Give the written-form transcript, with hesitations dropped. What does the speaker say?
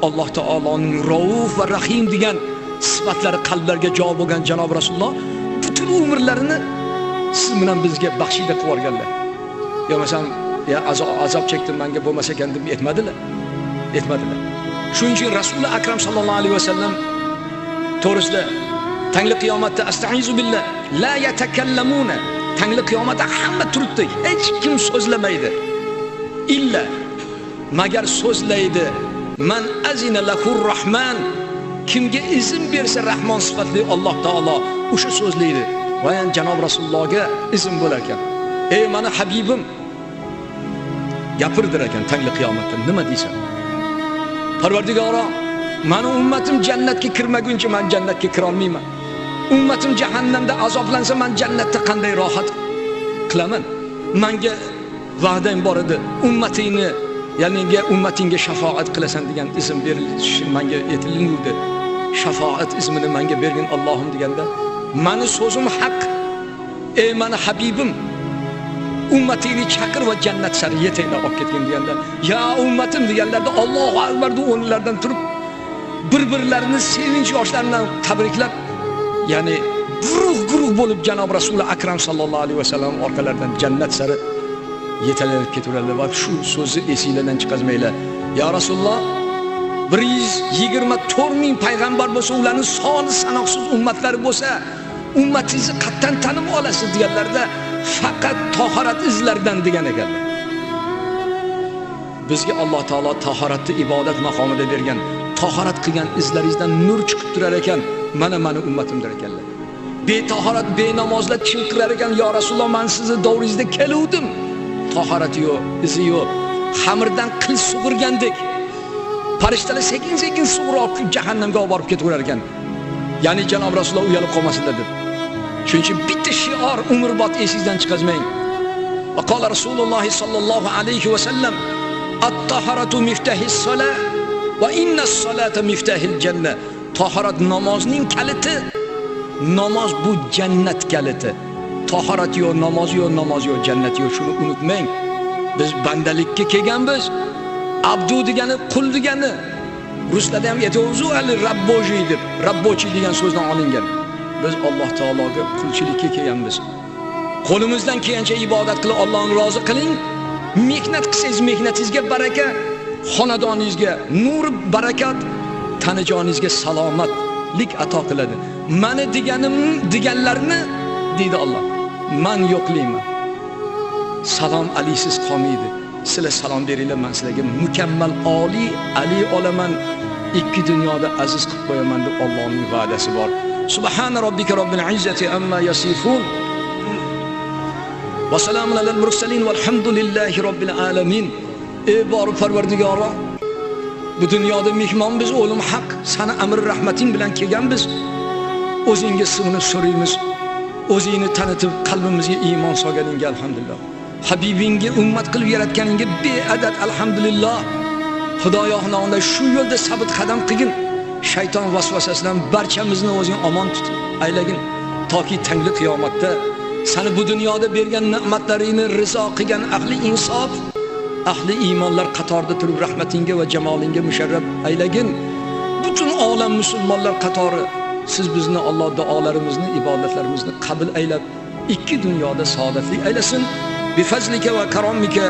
Alloh taoloning Rauf va Rahim degan sifatlari qalblarga javob bo'lgan janob Rasululloh butun umrlarini siz bilan bizga baxshida qilib yuborganlar. Yo masalan, ya azob chekdim menga bo'lmasa ekan deb aytmadilar. Shuning uchun Rasul akram sallallohu alayhi vasallam to'g'risida tangli qiyomatda astaizu billah la yatakallamuna, tangli qiyomatda hamma turibdi, hech kim so'zlamaydi. Illa magar so'zlaydi man azina lahur rahman, kimga izn bersa Rahmon sifatli Alloh taolo o'sha so'zlaydi. Va yana janob Rasulullohga izn bo'lar ekan. Ey meni habibim, gapirdir ekan tangli qiyomatda nima deysan? Parvardigorim, meni ummatim jannatga kirmaguncha men jannatga kira olmayman. Ummatim jahannamda azoblansa men jannatda qanday rohat qilaman? Menga va'dang bor edi. Ummatingni, ya'ni ummatingga shafaat qilasan degan izn berilishi menga aytildi. Shafaat izmini menga bergin Allohim deganda, meni so'zim haq. Ey meni habibim, ummatingni chaqir va jannat sari yetaklar olib ketgin deganda, ya ummatim deganlarda Allohu akbar deb o'rnlaridan turib bir-birlarini sevinch yoshlaridan tabriklab, ya'ni guruh bo'lib janob Rasul akram sallallohu alayhi vasallam orqalaridan jannat sari yetaklanib ketaveradilar. Va shu so'zni esingizdan chiqazmanglar. Ya Rasululloh, 124 ming payg'ambar bo'lsa, ularning soni sanoqsiz ummatlari bo'lsa, ummatingizni qattan tanib olasiz deganlarda faqat tahorat izlaridan degan ekanlar. Bizga Alloh taolo tahoratni ibodat maqomida bergan. Tahorat qilgan izlaringizdan nur chiqib turar ekan. Mana ummatimdir ekanlar. Betahorat, benamozlar kim qilar ekan? Ya Rasululloh, men sizni davringizda keluvdim. Tahorati yo'q, izi yo'q. Xamirdan qil sug'urgandek. Farishtalar sekin-sekin sug'urib jahannamga olib borib ketaverar ekan. Ya'ni janob Rasululloh uyalib qolmasinlar deb. Shuning uchun bitta shior umrbod esingizdan chiqazmang. Va qala Rasululloh sallallohu alayhi va sallam: "At-taharatu miftahis solah va innas-solata miftahil jannah." Tahorat namozning kaliti. Namoz bu jannat kaliti. Tahorat yo'q, namoz yo'q, jannat yo'q. Shuni unutmang. Biz bandalikka kelganmiz. Abdu degani qul degani. Ruslarda ham aytuvzu ali rabboji deb, rabbochi degan so'zdan olingan. Biz Alloh taologa qulchilikka kelganmiz. Qo'limizdan kelgancha ibodat qilib Allohni rozi qiling. Mehnat qilsangiz mehnatingizga baraka, xonadoningizga nur, barakat, tanajoningizga salomatlik ato qiladi. Meni deganlarni deydi Alloh. Men yo'qlayman. Salom alaysiz qolmaydi. Sizlar salom beringlar, men sizlarga mukammal ali olaman, ikki dunyoda aziz qilib qo'yaman deb Allohning va'dasi bor. Subhana robbika robbil izzati amma yasifun. Va salamun alal mursalin valhamdulillahi robbil alamin. Ey bor Parvardigorim, bu dunyoda mehmon biz, o'lim haq, sana amr rahmating bilan kelganmiz. O'zingga sig'inib so'raymiz. O'zingni tanitib qalbimizga iymon solganingga alhamdulillah. Habibingga ummat qilib yaratganingga beadad alhamdulillah. Xudoyo xononda shu yo'lda sabit qadam qilgin. Shayton vasvasasidan barchamizni o'zing omon tut, aylagin toki tangli qiyomatda seni bu dunyoda bergan ne'matlaringni rizo qilgan ahli insof, ahli iymonlar qatorida turib rahmatingga va jamolingga musharraf aylagin. Butun olam musulmonlar qatori siz bizni Alloh duolarimizni, ibodatlarimizni qabul aylab ikki dunyoda saodatli aylasin. Bi fazlika va karomika